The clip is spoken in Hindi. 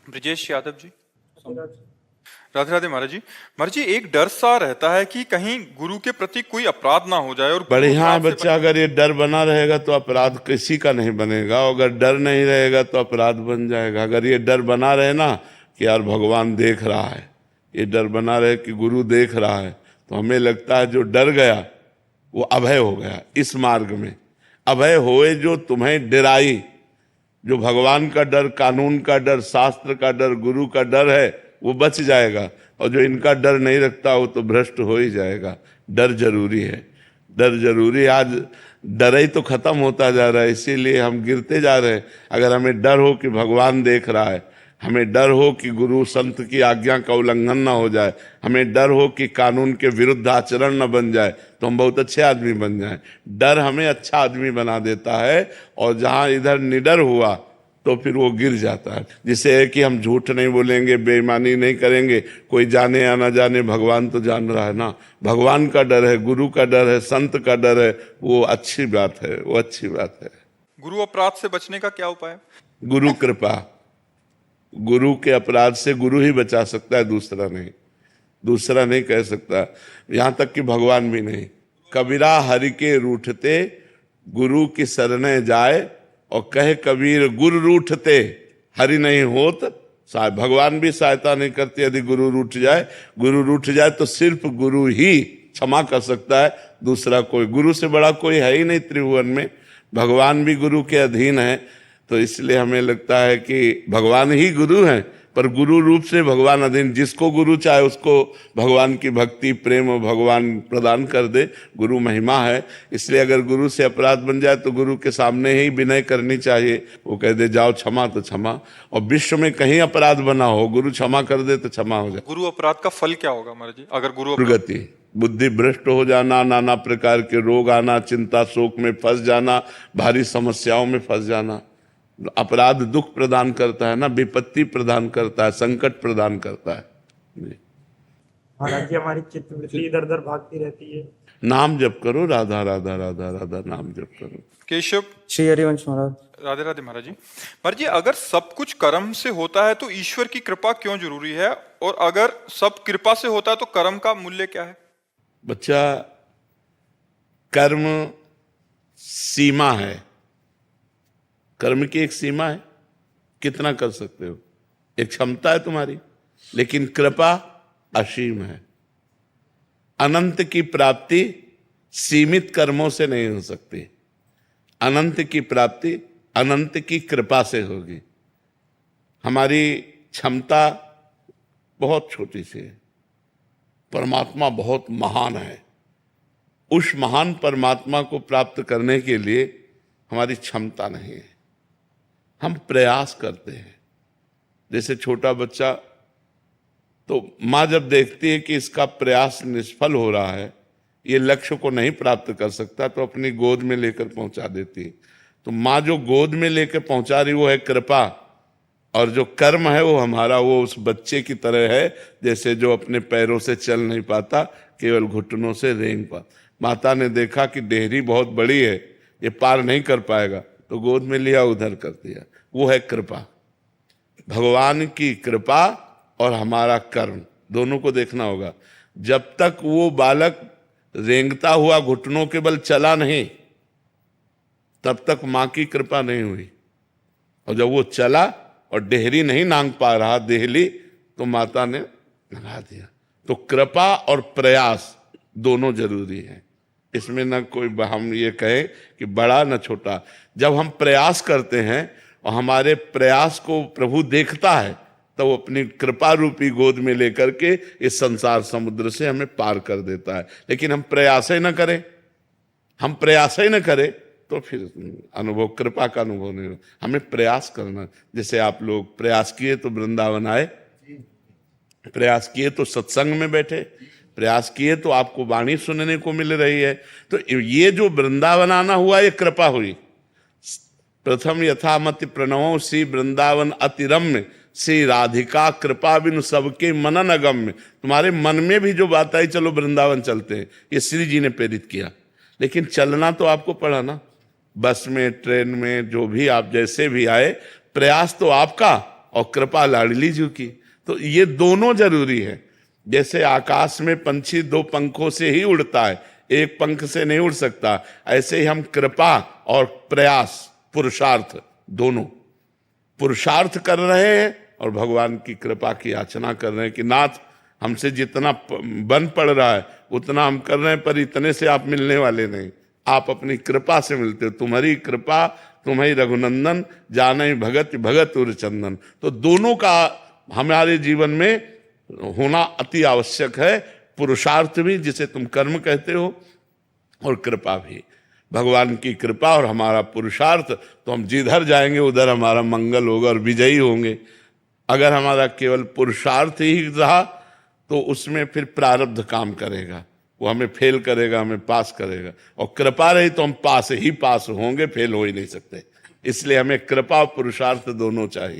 ब्रिजेश यादव जी। राधे राधे महाराज जी। महाराज जी, एक डर सा रहता है कि कहीं गुरु के प्रति कोई अपराध ना हो जाए। और बढ़िया है बच्चा, अगर ये डर बना रहेगा तो अपराध किसी का नहीं बनेगा, अगर डर नहीं रहेगा तो अपराध बन जाएगा। अगर ये डर बना रहे ना कि यार भगवान देख रहा है, ये डर बना रहे कि गुरु देख रहा है, तो हमें लगता है जो डर गया वो अभय हो गया। इस मार्ग में अभय होए जो तुम्हें डराई, जो भगवान का डर, कानून का डर, शास्त्र का डर, गुरु का डर है वो बच जाएगा, और जो इनका डर नहीं रखता वो तो भ्रष्ट हो ही जाएगा। डर जरूरी है, डर जरूरी है। आज डर ही तो खत्म होता जा रहा है, इसीलिए हम गिरते जा रहे हैं। अगर हमें डर हो कि भगवान देख रहा है, हमें डर हो कि गुरु संत की आज्ञा का उल्लंघन ना हो जाए, हमें डर हो कि कानून के विरुद्ध आचरण न बन जाए, तो हम बहुत अच्छे आदमी बन जाएं। डर हमें अच्छा आदमी बना देता है, और जहां इधर निडर हुआ तो फिर वो गिर जाता है। जिसे है कि हम झूठ नहीं बोलेंगे, बेईमानी नहीं करेंगे, कोई जाने या ना जाने, भगवान तो जान रहा है ना। भगवान का डर है, गुरु का डर है, संत का डर है, वो अच्छी बात है, वो अच्छी बात है। गुरु अपराध से बचने का क्या उपाय है? गुरु कृपा। गुरु के अपराध से गुरु ही बचा सकता है, दूसरा नहीं, दूसरा नहीं कह सकता। यहां तक कि भगवान भी नहीं। कबीरा हरि के रूठते गुरु की शरणे जाए, और कहे कबीर गुरु रूठते हरि नहीं होत सहाय। भगवान भी सहायता नहीं करते यदि गुरु रूठ जाए। गुरु रूठ जाए तो सिर्फ गुरु ही क्षमा कर सकता है, दूसरा कोई, गुरु से बड़ा कोई है ही नहीं त्रिभुवन में। भगवान भी गुरु के अधीन है, तो इसलिए हमें लगता है कि भगवान ही गुरु हैं, पर गुरु रूप से भगवान अधीन। जिसको गुरु चाहे उसको भगवान की भक्ति प्रेम भगवान प्रदान कर दे, गुरु महिमा है। इसलिए अगर गुरु से अपराध बन जाए तो गुरु के सामने ही विनय करनी चाहिए। वो कह दे जाओ क्षमा तो क्षमा, और विश्व में कहीं अपराध बना हो, गुरु क्षमा कर दे तो क्षमा हो जाए। गुरु अपराध का फल क्या होगा महाराज जी? अगर गुरु दुर्गति, बुद्धि भ्रष्ट हो जाना, नाना प्रकार के रोग आना, चिंता शोक में फंस जाना, भारी समस्याओं में फंस जाना। अपराध दुख प्रदान करता है ना, विपत्ति प्रदान करता है, संकट प्रदान करता है। महाराज जी, हमारी चित्तवृत्ति इधर उधर भागती रहती है। नाम जप करो, राधा राधा राधा राधा नाम जप करो। केशव। श्री हरिवंश महाराज। राधे राधे महाराज जी। महाराज जी, अगर सब कुछ कर्म से होता है तो ईश्वर की कृपा क्यों जरूरी है? और अगर सब कृपा से होता है तो कर्म का मूल्य क्या है? बच्चा, कर्म सीमा है, कर्म की एक सीमा है, कितना कर सकते हो, एक क्षमता है तुम्हारी। लेकिन कृपा असीम है। अनंत की प्राप्ति सीमित कर्मों से नहीं हो सकती। अनंत की प्राप्ति अनंत की कृपा से होगी। हमारी क्षमता बहुत छोटी सी है, परमात्मा बहुत महान है। उस महान परमात्मा को प्राप्त करने के लिए हमारी क्षमता नहीं है, हम प्रयास करते हैं। जैसे छोटा बच्चा, तो माँ जब देखती है कि इसका प्रयास निष्फल हो रहा है, ये लक्ष्य को नहीं प्राप्त कर सकता, तो अपनी गोद में लेकर पहुंचा देती है। तो माँ जो गोद में लेकर पहुंचा रही वो है कृपा, और जो कर्म है वो हमारा, वो उस बच्चे की तरह है जैसे जो अपने पैरों से चल नहीं पाता, केवल घुटनों से रेंग पाता। माता ने देखा कि डेहरी बहुत बड़ी है, ये पार नहीं कर पाएगा, तो गोद में लिया, उधर कर दिया। वो है कृपा। भगवान की कृपा और हमारा कर्म दोनों को देखना होगा। जब तक वो बालक रेंगता हुआ घुटनों के बल चला नहीं, तब तक मां की कृपा नहीं हुई। और जब वो चला और डेहरी नहीं नांग पा रहा, देहली, तो माता ने नंगा दिया। तो कृपा और प्रयास दोनों जरूरी हैं। इसमें न कोई हम ये कहें कि बड़ा न छोटा। जब हम प्रयास करते हैं और हमारे प्रयास को प्रभु देखता है, तो वो अपनी कृपा रूपी गोद में लेकर के इस संसार समुद्र से हमें पार कर देता है। लेकिन हम प्रयास ही न करें, हम प्रयास ही न करें, तो फिर अनुभव, कृपा का अनुभव नहीं हो। हमें प्रयास करना। जैसे आप लोग प्रयास किए तो वृंदावन आए, प्रयास किए तो सत्संग में बैठे, प्रयास किए तो आपको वाणी सुनने को मिल रही है। तो ये जो वृंदावन आना हुआ, ये कृपा हुई। प्रथम यथामति प्रणव श्री वृंदावन अतिरम्य, श्री राधिका कृपा बिनु सबके मनन अगम्य। तुम्हारे मन में भी जो बात आई, चलो वृंदावन चलते हैं, ये श्री जी ने प्रेरित किया। लेकिन चलना तो आपको पड़ा ना, बस में, ट्रेन में, जो भी आप जैसे भी आए, प्रयास तो आपका और कृपा लाडली जी की। तो ये दोनों जरूरी है। जैसे आकाश में पंछी दो पंखों से ही उड़ता है, एक पंख से नहीं उड़ सकता, ऐसे ही हम कृपा और प्रयास, पुरुषार्थ, दोनों पुरुषार्थ कर रहे हैं और भगवान की कृपा की याचना कर रहे हैं कि नाथ हमसे जितना बन पड़ रहा है उतना हम कर रहे हैं, पर इतने से आप मिलने वाले नहीं, आप अपनी कृपा से मिलते हो। तुम्हारी कृपा तुम्हारी रघुनंदन, जाने भगत भगत उर चंदन। तो दोनों का हमारे जीवन में होना अति आवश्यक है। पुरुषार्थ भी, जिसे तुम कर्म कहते हो, और कृपा भी। भगवान की कृपा और हमारा पुरुषार्थ, तो हम जिधर जाएंगे उधर हमारा मंगल होगा और विजयी होंगे। अगर हमारा केवल पुरुषार्थ ही रहा तो उसमें फिर प्रारब्ध काम करेगा, वो हमें फेल करेगा, हमें पास करेगा। और कृपा रही तो हम पास ही पास होंगे, फेल हो ही नहीं सकते। इसलिए हमें कृपा और पुरुषार्थ दोनों चाहिए।